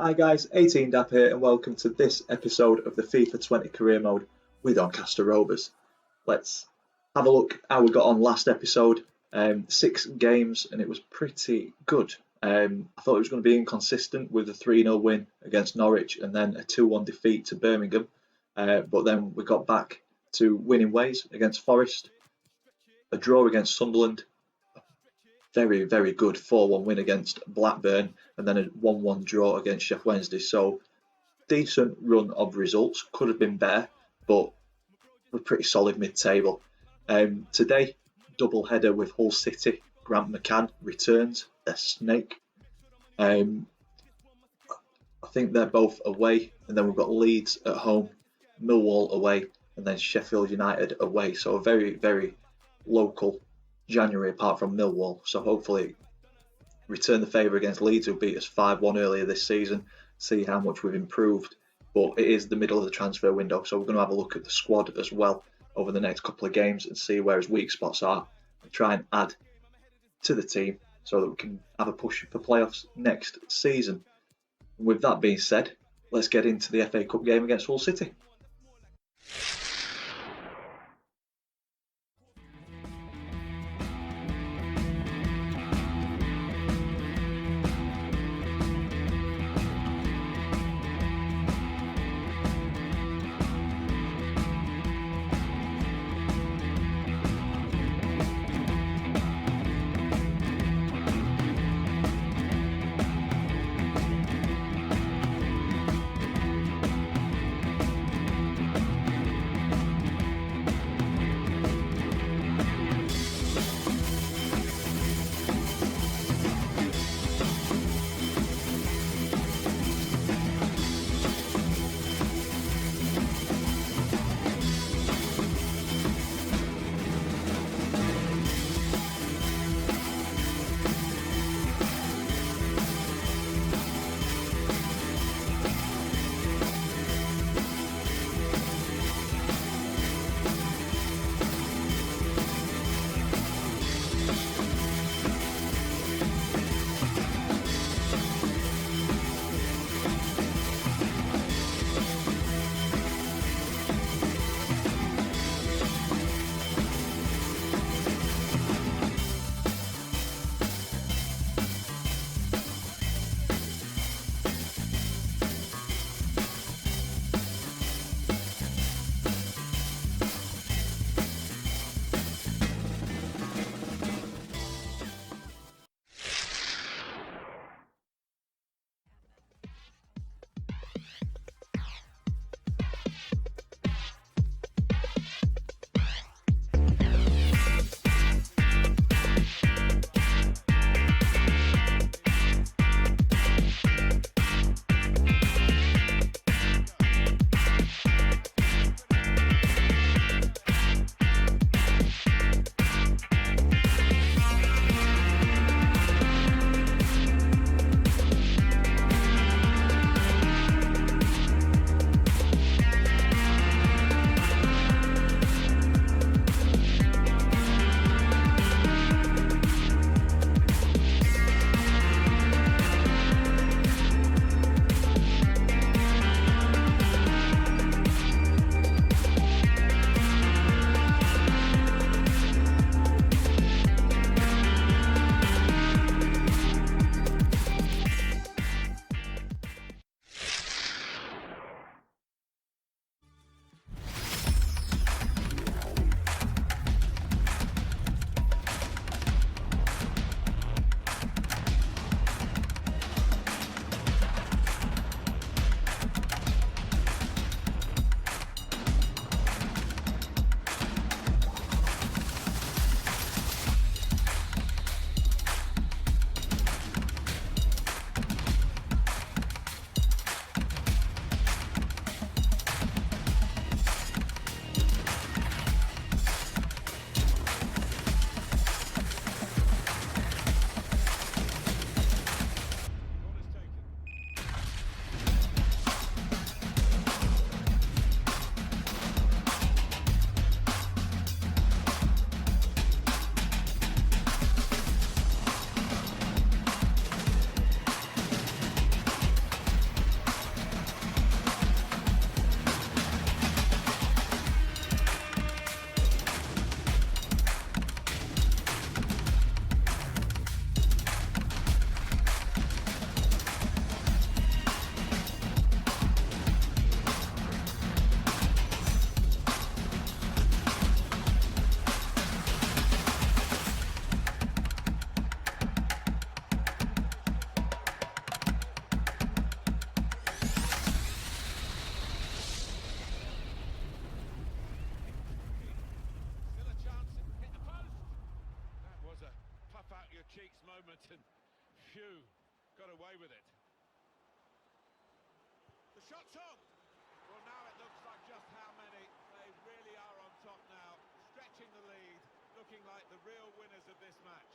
Hi guys, 18 Dap here and welcome to this episode of the FIFA20 career mode with Doncaster Rovers. Let's have a look how we got on last episode. 6 games and it was pretty good. I thought it was going to be inconsistent with a 3-0 win against Norwich and then a 2-1 defeat to Birmingham. But then we got back to winning ways against Forest, a draw against Sunderland, very, very good 4-1 win against Blackburn, and then a 1-1 draw against Sheff Wednesday. So, decent run of results. Could have been better, but we're pretty solid mid-table. Today, double header with Hull City. Grant McCann returns, their snake. I think they're both away, and then we've got Leeds at home, Millwall away, and then Sheffield United away. So a very, very local January apart from Millwall, so hopefully return the favour against Leeds, who beat us 5-1 earlier this season, see how much we've improved. But it is the middle of the transfer window, so we're going to have a look at the squad as well over the next couple of games and see where his weak spots are and try and add to the team so that we can have a push for playoffs next season. And with that being said, let's get into the FA Cup game against Hull City. cheeks moment, and phew, got away with it. The shot's on! Well, now it looks like just how many. They really are on top now, stretching the lead, looking like the real winners of this match.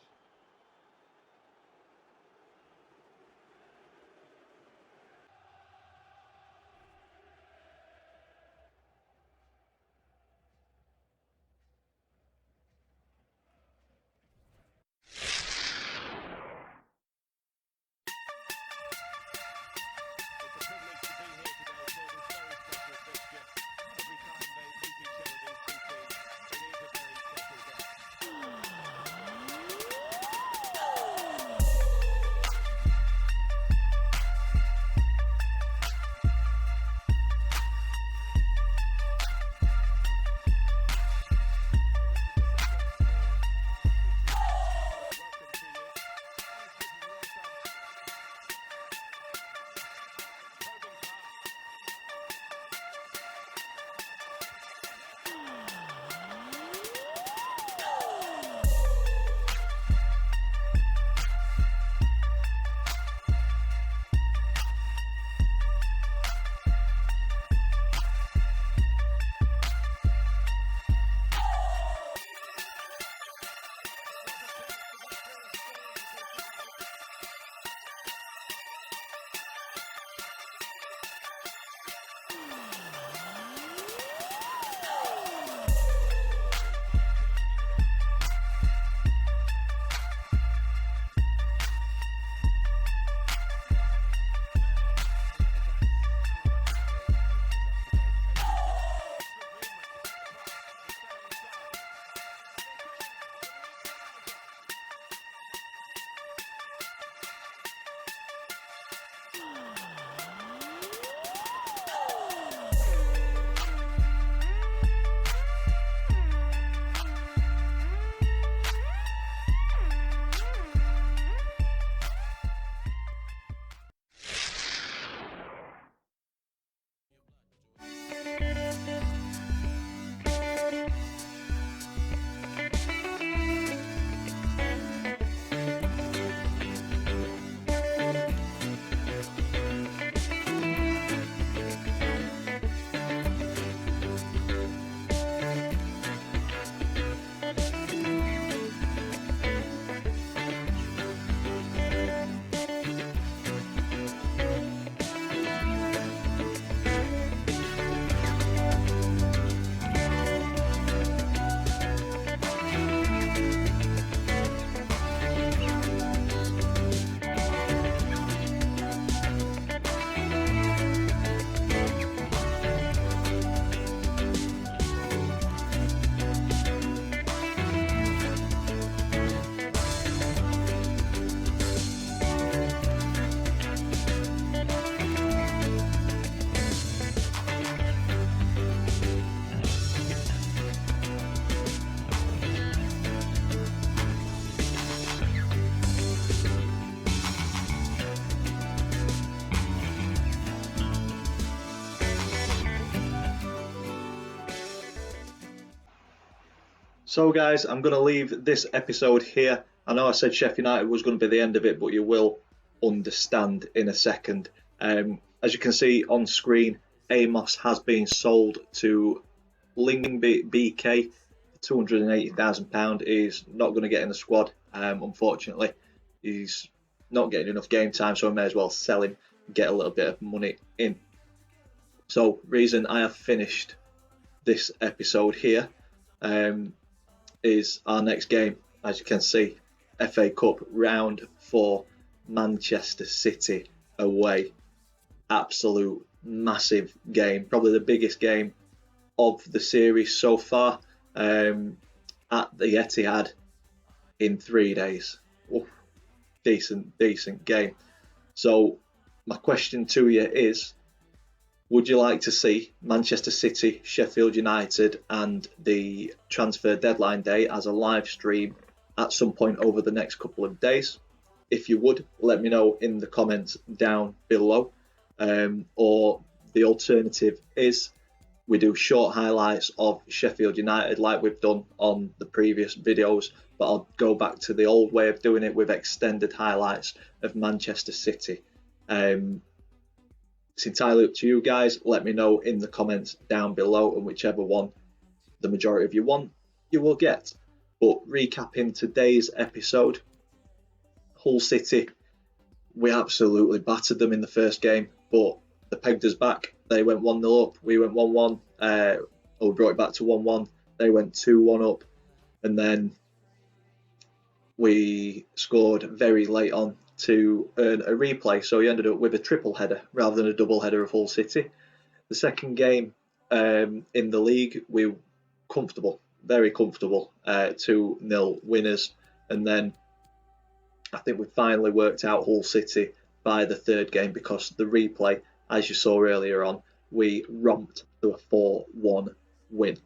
So guys, I'm going to leave this episode here. I know I said Sheffield United was going to be the end of it, but you will understand in a second. As you can see on screen, Amos has been sold to Ling BK, £280,000. He's not going to get in the squad, unfortunately. He's not getting enough game time, so I may as well sell him, get a little bit of money in. So, reason I have finished this episode here is our next game. As you can see, FA Cup round 4, Manchester City away. Absolute massive game, probably the biggest game of the series so far, at the Etihad in 3 days. Oof, decent game. So my question to you is, would you like to see Manchester City, Sheffield United and the transfer deadline day as a live stream at some point over the next couple of days? If you would, let me know in the comments down below. Or the alternative is we do short highlights of Sheffield United like we've done on the previous videos but I'll go back to the old way of doing it with extended highlights of Manchester City. It's entirely up to you guys. Let me know in the comments down below, and whichever one the majority of you want, you will get. But recapping today's episode, Hull City, we absolutely battered them in the first game, but they pegged us back. They went 1-0 up, we went 1-1, or brought it back to 1-1. They went 2-1 up, and then we scored very late on to earn a replay. So we ended up with a triple header rather than a double header of Hull City. The second game in the league, we were comfortable, very comfortable, 2-0 winners. And then I think we finally worked out Hull City by the third game, because the replay, as you saw earlier on, we romped to a 4-1 win.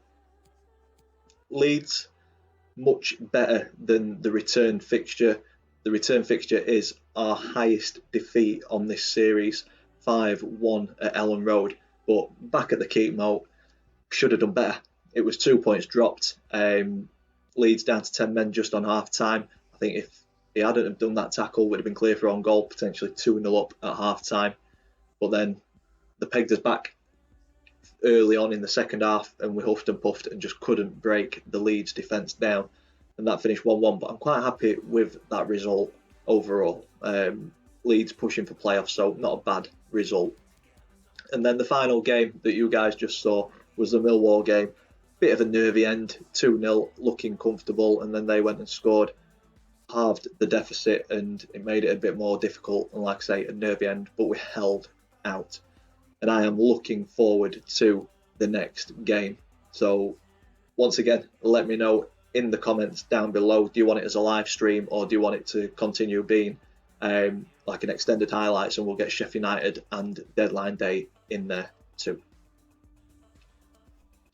Leeds, much better than the return fixture. The return fixture is our highest defeat on this series, 5-1 at Ellen Road. But back at the keep note, should have done better. It was 2 points dropped. Leeds down to 10 men just on half time. I think if he hadn't have done that tackle, would have been clear for own goal, potentially 2-0 up at half time. But then they pegged us back early on in the second half, and we huffed and puffed and just couldn't break the Leeds defence down, and that finished 1-1. But I'm quite happy with that result overall. Leeds pushing for playoffs, so not a bad result. And then the final game that you guys just saw was the Millwall game. Bit of a nervy end, 2-0, looking comfortable, and then they went and scored, halved the deficit, and it made it a bit more difficult, and like I say, a nervy end, but we held out. And I am looking forward to the next game. So once again, let me know in the comments down below, do you want it as a live stream, or do you want it to continue being like an extended highlights, and we'll get Sheffield United and deadline day in there too.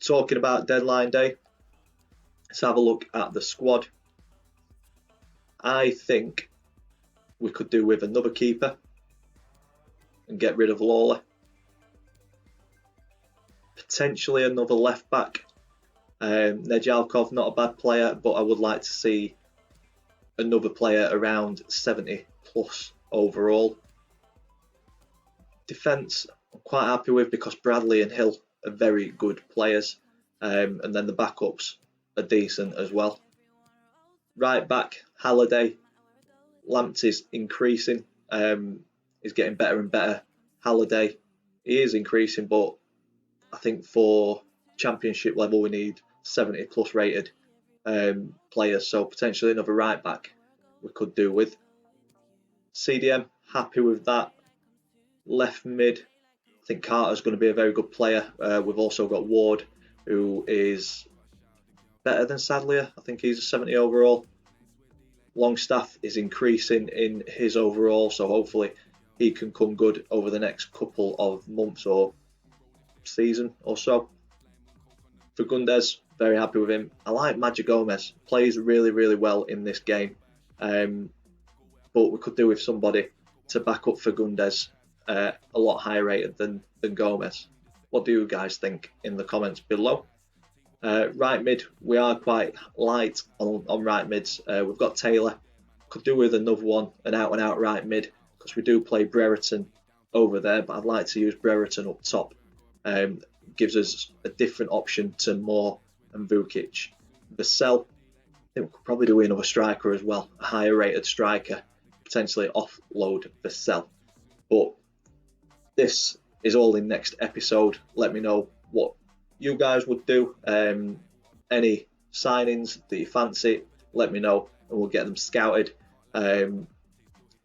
Talking about deadline day, let's have a look at the squad. I think we could do with another keeper and get rid of Lawler. Potentially another left back. Nejalkov, not a bad player, but I would like to see another player around 70 plus overall. Defence, I'm quite happy with, because Bradley and Hill are very good players, and then the backups are decent as well. Right back, Halliday. Lampt is increasing, he's getting better and better. Halliday, he is increasing, but I think for championship level we need 70 plus rated players, so potentially another right back we could do with. CDM, happy with that. Left mid, I think Carter's going to be a very good player. We've also got Ward, who is better than Sadlier. I think he's a 70 overall. Longstaff is increasing in his overall, so hopefully he can come good over the next couple of months or season or so. For Gundes, very happy with him. I like Magic Gomez, plays really, really well in this game, but we could do with somebody to back up for Gundes, a lot higher rated than Gomez. What do you guys think in the comments below? Right mid, we are quite light on right mids. We've got Taylor, could do with another one, an out and out right mid, because we do play Brereton over there, but I'd like to use Brereton up top. Gives us a different option to Moore and Vukic. Vassell, I think we could probably do another striker as well, a higher rated striker, potentially offload Vassell. But this is all in next episode. Let me know what you guys would do. Any signings that you fancy, let me know and we'll get them scouted. Other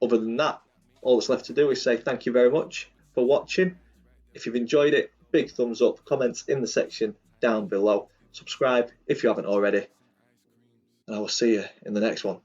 than that, all that's left to do is say thank you very much for watching. If you've enjoyed it, big thumbs up, comments in the section down below, subscribe if you haven't already, and I will see you in the next one.